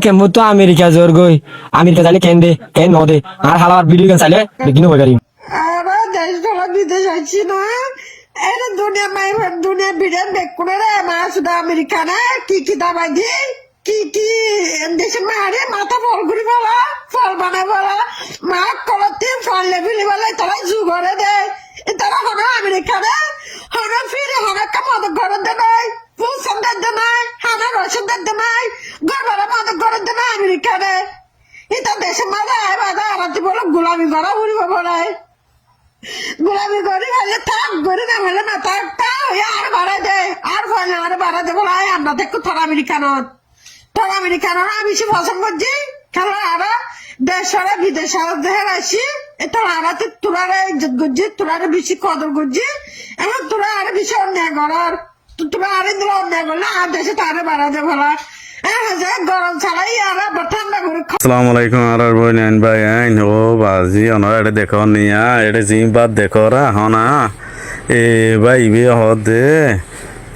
কেমন তো আমেরিকা জোর গই আমেরিকা চাইলে কেন দে কেন ন দে আর হালার ভিডিও গেম চাইলে বিঘ্ন হয়ে পারি আরে দেশ ভালো বিদেশ আছি না এটা দুনিয়া মাই দুনিয়া বিরাট বেক করে রে মা শুধু আমেরিকা না কি দাবাই দি কি দেশে মারে মাথা ফল করি বলা ফল বানায় বলা মা কলতে ফল লেবিলি বলা তারা জুগরে দে তারা হনো আমেরিকা রে হনো ফিরে হনো কামদ ঘরে দে নাই ফুসন দে নাই হানা রসন দে নাই গড়বড় মদ ঘরে দে নাই আমেরিকা রে এটা দেশে মারা আয় বাদা আরাতি বলো গোলামি করা উড়িব বলাই গোলামি করি ভালো থাক করে না ভালো না থাক আর বাড়াই দে আর ভালো আর বাড়াই দে বলো আমরা দেখো থর আমেরিকানত আমি সে পছন্দ করছি খেলা আরা দেশরা বিদেশরা দেহের আসি এটা আরাতে তোরারে ইজ্জত করছি তোরারে বেশি কদর করছি এখন তোরা আরো বেশি অন্যায় করার তোরা আরে দিলে অন্যায় করলে আর দেশে তারে বাড়াই দে ভালো গরম ছাড়াই আর ঠান্ডা করে আসসালামু আলাইকুম আর বইলেন ভাই আইন ও বাজি অনরা এটা দেখো নিয়া এটা জিম বাদ দেখো রা হনা এ ভাই বে হদে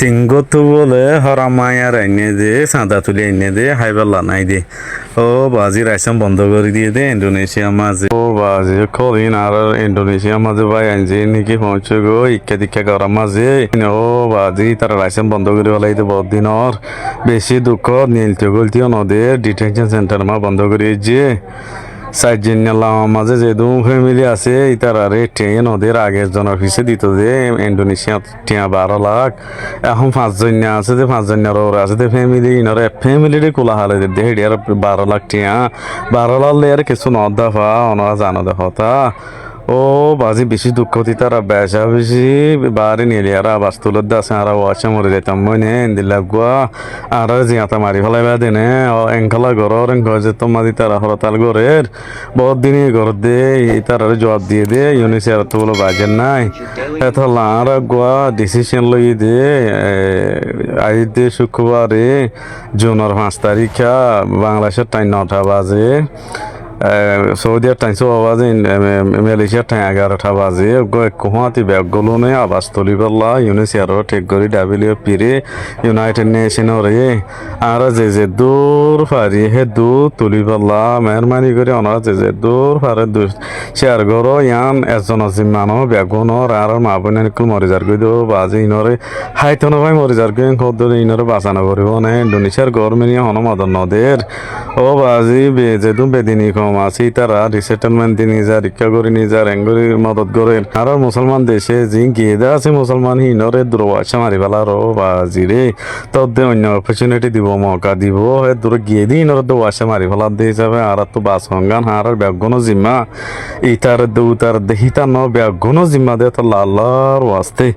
তিঙ্গো তো বলে হরামায়ার আইনে দে সাদা তুলি আইনে দে হাইবেলা নাই দে ও বাজি রাইসাম বন্ধ করে দিয়ে দে ইন্দোনেশিয়া মাঝে ও বাজি কদিন আর ইন্দোনেশিয়া মাঝে ভাই আনছে নাকি পৌঁছে গো ইক্কা দীক্ষা করার মাঝে ও বাজি তারা রাইসাম বন্ধ করে ফেলাই দে বহুত দিনর বেশি দুঃখ নীলতে গলতিও নদের ডিটেনশন সেন্টার মা বন্ধ করে যে সাইজেন মাঝে যে দু ফ্যামিলি আছে ইতারারে ট্রেন ওদের আগের জনের পিছিয়ে দিত যে ইন্দোনেশিয়া টিয়া 12 লাখ এখন 5 জন আছে যে 5 জনের ওর আছে যে ফ্যামিলি ইনরে ফ্যামিলির কোলা হালে দে হেডিয়ার 12 লাখ টিয়া 12 লাখ লেয়ার কিছু নদাফা ওনারা জানো দেখতা ও বাজি বেশি দুঃখ হতি তারা বেশা বেশি বাড়ি নিলি আর বাস্তুলত দাসে আর ওয়াশে মরে যেতাম মনে দিল্লা গুয়া আর জিয়াতা মারি ফেলাই বা দেনে এঙ্কলা ঘর ঘর যেত মাদি তারা হরতাল ঘরের বহুত দিনই ঘর দে তারা জবাব দিয়ে দে ইউনিসের তো বলো বাজের নাই এত আর গুয়া ডিসিশন লই দে আজ দে শুক্রবারে জুনের 5 তারিখা বাংলাদেশের টাইম 9টা বাজে সৌদিয়ার টাইম 6 বাজে মালয়েশিয়ার টাইম 11টা বাজে কোহাতি ব্যাগগুলো নেই আবাস তুলি পাল্লা ইউনিসিয়ারও ঠিক করি WFP রে ইউনাইটেড নেশনের রে আর যে দূর পারি হে দূর তুলি পাল্লা মেহরবানি করে ওনারা যে দূর পারে শেয়ার করো ইয়ান এজন জিম্মানো ব্যাগুনর আর মা বোনের মরে যার গই দো বাজে ইনরে হাইতনো ভাই মরে যার গই খদ্দ ইনরে বাঁচানো করিব না ইন্দোনেশিয়ার গভর্নমেন্ট হনমাদন নদের ও বাজি যে দু বেদিনী আছে তারা রিসেটেলমেন্ট দিয়ে নিজা রক্ষা করে নিজা রেঙ্গরি মদত করে আর মুসলমান দেশে যে গিয়ে আছে মুসলমান হিনরে দূরবাসা মারি পেলার বাজি রে তদ্দে অন্য অপরচুনিটি দিব মৌকা দিব দূরে গিয়ে দিই ইনরে দোয়াশা মারি ফেলার দিয়ে যাবে আর তো বাস হঙ্গান আর ব্যাগুনো জিম্মা ইতার দৌতার দেহিতা ন ব্যাগুনো জিম্মা দে তো লাল্লার ওয়াস্তে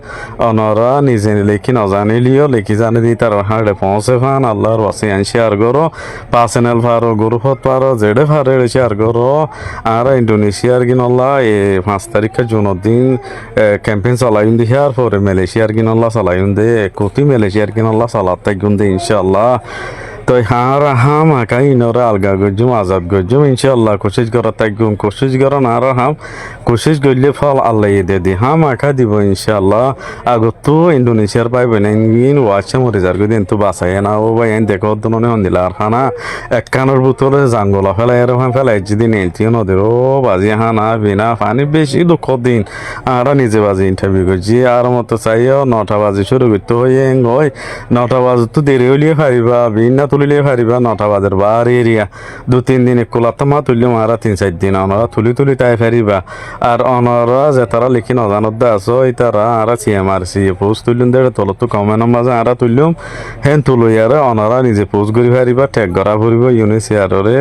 অনরা নিজে লেখি নজানিলিও লেখি জানি দি তার হাড়ে পৌঁছে ফান আল্লাহর ওয়াসে আনছি আর গরো পার্সোনাল ফারো গরুফত পারো জেডে ফারে আর গরো আর ইন্দোনেশিয়ার গিনল্লা 5 তারিখে জুনের দিন ক্যাম্পেইন চালাইন দিয়ে আর পরে মালয়েশিয়ার গিনল্লা চালাইন দে কোটি মালয়েশিয়ার গিনল্লা চালাত থাকুন দে ইনশাআল্লাহ তো হার হাম আকাই ইনরা আলগা গজুম আজাদ গজুম ইনশাআল্লাহ কোশিশ করা থাকুন কোশিশ করা না আর হাম কোশিশ করলে ফল আল্লাহ দে দি হাম আকা দিব ইনশাআল্লাহ আগত তো ইন্দোনেশিয়ার পাই বেনাইন ওয়াচে মরে যার গদিন তো বাসায় না ও ভাই দেখো দননে হন্দিলা আর খানা এক কানের বোতলে জাঙ্গলা ফেলাই আর ফেলাই যদি নেলতিও নদের ও বাজি হানা বিনা পানি বেশি দুঃখ দিন আর নিজে বাজি ইন্টারভিউ করছি আর মতো চাইও 9টা বাজে শুরু করতে হয়ে হয় 9টা বাজে তো দেরি হইলে পারিবা বিনা তুলিলে পারিবা 9টা বাজের বার এরিয়া 2-3 দিন কোলাতে মা তুললে মারা 3-4 দিন অনরা তুলি তাই পারিবা আর অনরা যে তারা লিখি নজানত দা আছো এই তারা আর CMRC পোস্ট তুলুন দে তলত তো কমেন্ট মাঝে আর তুললুম হেন তুলই আর অনরা নিজে পোস্ট করি পারিবা ট্যাগ করা পড়িব ইউনিসিয়ারে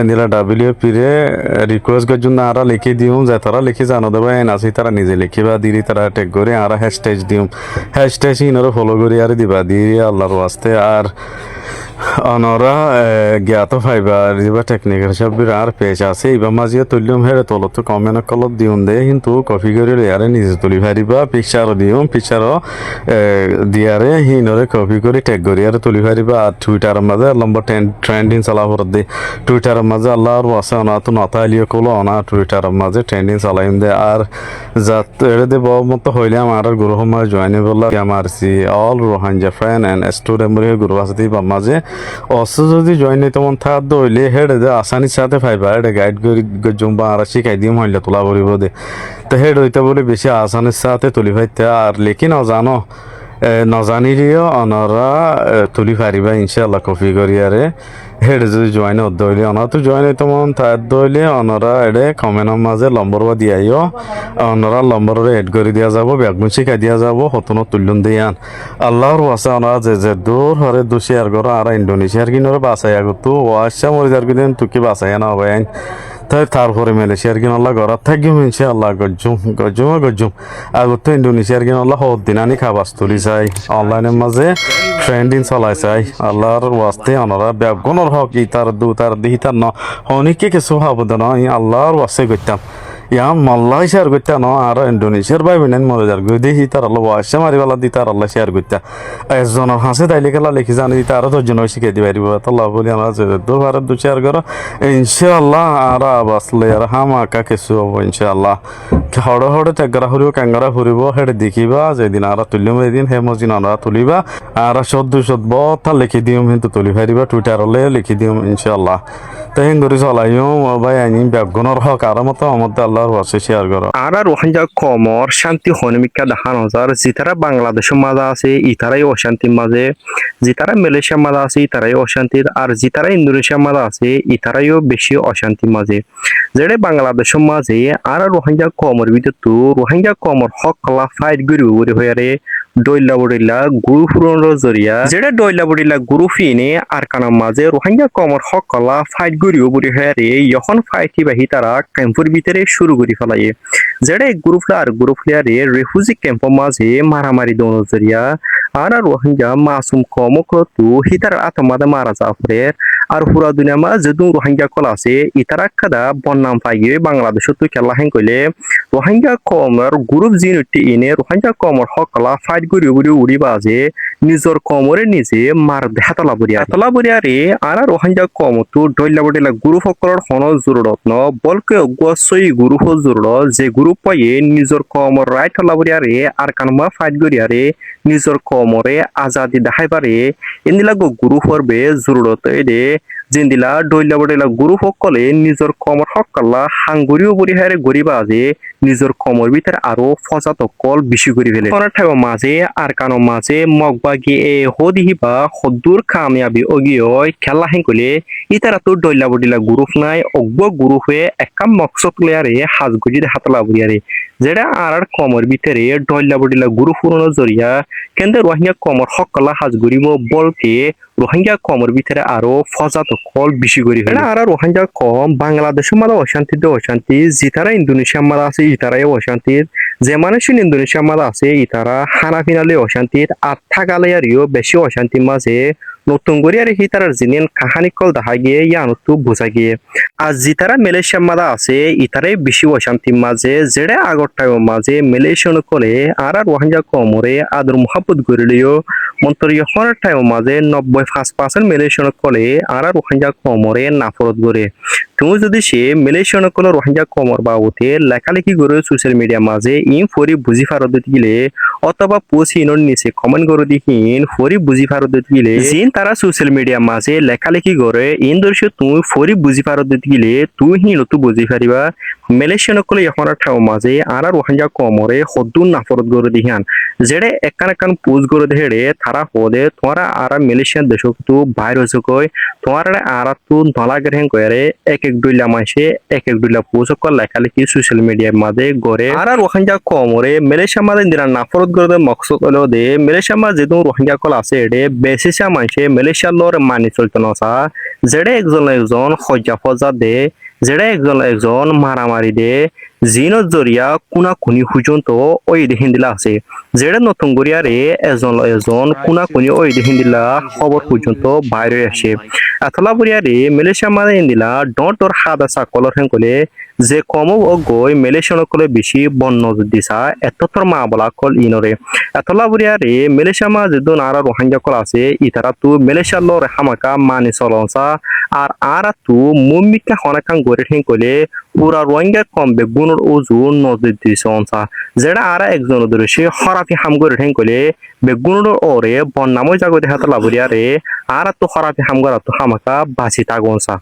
নিলা WFP রে রিকোয়েস্ট করার জন্য আর লিখি দিও যে তারা লিখি জানো দেবে এন আছে তারা নিজে লিখিবা দিলি তারা ট্যাগ করে আর হ্যাশট্যাগ দিও হ্যাশট্যাগ ইনরে ফলো করি আর দিবা দিয়ে আল্লাহর ওয়াস্তে আর অনরা জ্ঞাত ফাইবা দিবা টেকনিক্যাল সবের আর পেজ আছে এবার মাঝে তুললাম হেরে তলত কমেন্ট কলত দিউন দে কিন্তু কপি করে লেয়ারে নিজে তুলি ফারিবা পিকচার দিও পিকচার দিয়ারে হিনরে কপি করে ট্যাগ করি আর তুলি ফারিবা আর টুইটার মাঝে লম্বা ট্রেন্ডিং চালা পড়ে দে টুইটার মাঝে আল্লাহর ওয়াসে অনা তো নতালিও কলো অনা টুইটার মাঝে ট্রেন্ডিং চালাইম দে আর যাত এড়ে দে মতো হইলে আমার গ্রুপ মাঝে জয়েন বললা CMRC all Rohingya friend and student মরে গ্রুপ আছে মাঝে অস যদি জয়েন হইতে মন থাক দইলে হেডে যে আসানির সাথে ফাইবা হেডে গাইড করি গজুম বা আর শিখাই দিম হইলে তোলা পড়িব দে তো হেড হইতে বলে বেশি আসানির সাথে তুলি ফাইতে আর লেকিন অজানো নজানিরিও অনরা তুলি ফারিবা ইনশাআল্লাহ কপি করিয়ারে হেডে যদি জয়েন দইলে অনার তো জয়েন হইতে মন থাক দইলে অনরা এডে কমেন্টের মাঝে নম্বর বা দিয়াইও অনরা নম্বরে এড করে দিয়া যাব ব্যাগুন শিখাই দিয়া যাব হতন তুলুন দিয়ান আল্লাহর ওয়াসা অনরা যে দূর হরে দু শেয়ার করো আর ইন্ডোনেশিয়ার কিনরে বাসাই আগতো ওয়াসা মরিদার কিদিন তুকি বাসাই না হবে তাই তারপরে মালয়েশিয়ার কিন আল্লাহ ঘর থাকিম ইনশাআল্লাহ গজ্জুম আগত ইন্ডোনেশিয়ার কিন আল্লাহ হদ দিনানি খাবাস তুলি চাই অনলাইনের মাঝে ট্রেন্ডিং চলাই চাই আল্লাহর ওয়াস্তে অনরা ব্যাগুনের হক ইতার দু তার দিহিতার ন অনেকে কিছু হাবদন আল্লাহর ওয়াস্তে করতাম ইয়াম মাল্লাই শেয়ার করতে ন আর ইন্ডোনেশিয়ার ভাই বোনেন মরে যার গই দেখি তার আল্লাহ ওয়াসা মারিবালা দি তার আল্লাহ শেয়ার করতে একজনের হাসে তাইলে খেলা লিখি জানি তার দশজন শিখে দিবা দিব আল্লাহ বলি আমরা দু ভারত দু শেয়ার করো ইনশাআল্লাহ আর বাসলে আর হামাকা কিছু হবো ইনশাআল্লাহ হড়ে হড়ে টেগরা ফুরিব ক্যাঙ্গারা ফুরিব হেডে দেখিবা যেদিন আর তুলিম এদিন হে মজিন আমরা তুলিবা আর সদ বথা লিখি দিম কিন্তু তুলি ফারিবা টুইটারলে লিখি দিম ইনশাআল্লাহ তাই করে চলাইও ভাই আইনি ব্যাগুনের হক আর মতো আমাদের আল্লাহর ওয়াসে শেয়ার করো আর রোহিঙ্গা কমর শান্তি হনমিকা দেখানো যার যেতারা বাংলাদেশের মাঝে আছে ইতারাই অশান্তির মাঝে যেতারা মালয়েশিয়ার মাঝে আছে ইতারাই অশান্তির আর যেতারা ইন্দোনেশিয়ার মাঝে আছে ইতারাইও বেশি অশান্তির মাঝে যেটা বাংলাদেশের মাঝে আর রোহিঙ্গা কমর ভিতর তো রোহিঙ্গা কমর হক কলা ফাইট গড়ি হয়ে ডইলা বড়িলা গুরু ফুরনের জরিয়া যেটা ডইলা বড়িলা গুরু ফিনে আর কানার মাঝে রোহিঙ্গা কমর হক কলা ফাইট গড়িও বড়ি হয়ে যখন ফাইটি বাহি তারা ক্যাম্পের ভিতরে শুরু করি ফেলায় যেটা গ্রুপলা আর গ্রুপলিয়ারে রেফিউজি ক্যাম্পের মাঝে মারামারি দোনো জরিয়া আর রোহিঙ্গা মাসুম কমকরতু হিতার আতমাদে মারা যাফরে আর পুরা দুনিয়া মা যেদু রোহিঙ্গা কল আছে ইতারা খাদা বন্নাম পাইয়ে বাংলাদেশ তো খেলা হেন কইলে রোহিঙ্গা কমর গ্রুপ জিনটি ইনে রোহিঙ্গা কমর হকলা ফাইট গড়ি উড়ি বাজে নিজর কমরে নিজে মার হাতলা বরিয়া রে আর রোহিঙ্গা কম তো ডইলা বডিলা গ্রুপ সকলর হন জরুরত ন বলকে গছই গ্রুপ জরুরত যে গ্রুপ পাইয়ে নিজর কমর রাইট হলা বরিয়া রে আর কানমা ফাইট গড়িয়া রে নিজর কমরে আজাদি দেখাই পারে এন্দিলা গ্রুপ হরবে জরুরত এদে জিন্দিলা ডইলা বডিলা গ্রুপ সকলে নিজর কমর হকলা হাঙ্গুরিও বরিহারে গরিবা আছে নিজর কমর ভিতরে আরো ফজাত কল বেশি করে ফেলে ঠাইব মাঝে আর কানো মাঝে মগবাগি এ হদিহিবা হদ্দুর কামিয়াবি অগিয় খেলা হেন কইলে ইতারা তো ডইলা বডিলা গ্রুপ নাই অগ্ব গ্রুপ হয়ে একাম মকসদ লেয়ারে হাজগুজি হাতলা বরিয়ারে যেটা আর কমর ভিতরে ডইলা বডিলা গ্রুপ পুরনো জরিয়া কেন্দ্র রোহিঙ্গা কমর হকলা হাজগুড়িব বলকে রোহিঙ্গা কমর ভিতরে আরো ফজাত কল বেশি করে ফেলে আর রোহিঙ্গা কম বাংলাদেশের মাঝে অশান্তি যেতারা ইন্দোনেশিয়ার মাঝে আছে ইতারাই অশান্তির যে মানুষ ইন্দোনেশিয়ার মাঝে আছে ইতারা হানা ফিনালে অশান্তির আর থাকালে আরও বেশি অশান্তির মাঝে নতুন করে আর কি তার জিনিস কাহানি কল দেখা গিয়ে ইয়ানতো বোঝা গিয়ে আর যেতারা মালয়েশিয়ার মাঝে আছে ইতারাই বেশি অশান্তির মাঝে যেটা আগর টাইমের মাঝে মালয়েশিয়ান করে আর রোহিঙ্গা কমরে আদর মহাব্বত করিলেও মন্তরীয় হওয়ার টাইমের মাঝে 95% মালয়েশিয়ান করে আর রোহিঙ্গা কমরে নাফরত করে তুমি যদি সে মালয়েশিয়ান কোনো রোহিঙ্গা কমর বাবতে লেখালেখি করে সোশ্যাল মিডিয়ার মাঝে ইন ফরি বুঝি ফারত দিলে অথবা পোস্ট ইনর নিচে কমেন্ট করে দিন ফরি বুঝি ফারত দিলে জিন তারা সোশ্যাল মিডিয়ার মাঝে লেখালেখি করে ইন দর্শ তুমি ফরি বুঝি ফারত দিলে তুই নতুন বুঝি পারিবা মালয়েশিয়ান কলে এখন মাঝে আর রোহিঙ্গা কমরে হদ্দুন নাফরত করে দিহান যেটা একান পোস্ট করে দেড়ে তারা হদে তোমারা আর মালয়েশিয়ান দেশ তো বাইর হয়েছে কই তোমার আর তো ধলা গ্রহণ করে এক ডইলা মাসে এক ডইলা পোস্ট কর লেখালেখি সোশ্যাল মিডিয়ার মাঝে গড়ে আর রোহিঙ্গা কমরে মালয়েশিয়ার মাঝে দিনা নাফরত করে মকসদ হলো দে মালয়েশিয়ার মাঝে যেহেতু রোহিঙ্গা কল আছে এডে বেশিসা মানুষে মালয়েশিয়ার লর মানি চলতে নসা যেটা একজন হজ্জা ফজা দে যেটা একজন মারামারি দে জিনত জরিয়া কোনা কোনি পর্যন্ত ওই দেখিন দিলা আছে যেটা নতুন গড়িয়ারে এজন কোনা কোনি ওই দেখিন দিলা খবর পর্যন্ত বাইরে আসে এতলা বরিয়ারে মালয়েশিয়া মাঝে দিলা ডর হাদা সাকলর হেন কলে যে কম গই মালয়েশিয়ান কলে বেশি বন্য দিছা এতর মা বলা কল ইনরে এতলা বরিয়ারে মালয়েশিয়া মাঝে দন আর রোহিঙ্গা কল আছে ইতারা তো মালয়েশিয়ার লর হামাকা মানি চলনসা আর তু মুমিকা হনাকাং গরে ঠেং কলে পুরা রোহিঙ্গা কম বেগুনের ওজন নজর দিছে অনসা যেটা আর একজন ধরে সে হরাফি হাম করে ঠেং কলে বেগুনের ওরে বন্নাময় জাগতে হাতে লাবরিয়ারে আর তো হরাফি হাম করা তো হামাকা বাঁচি তাগনসা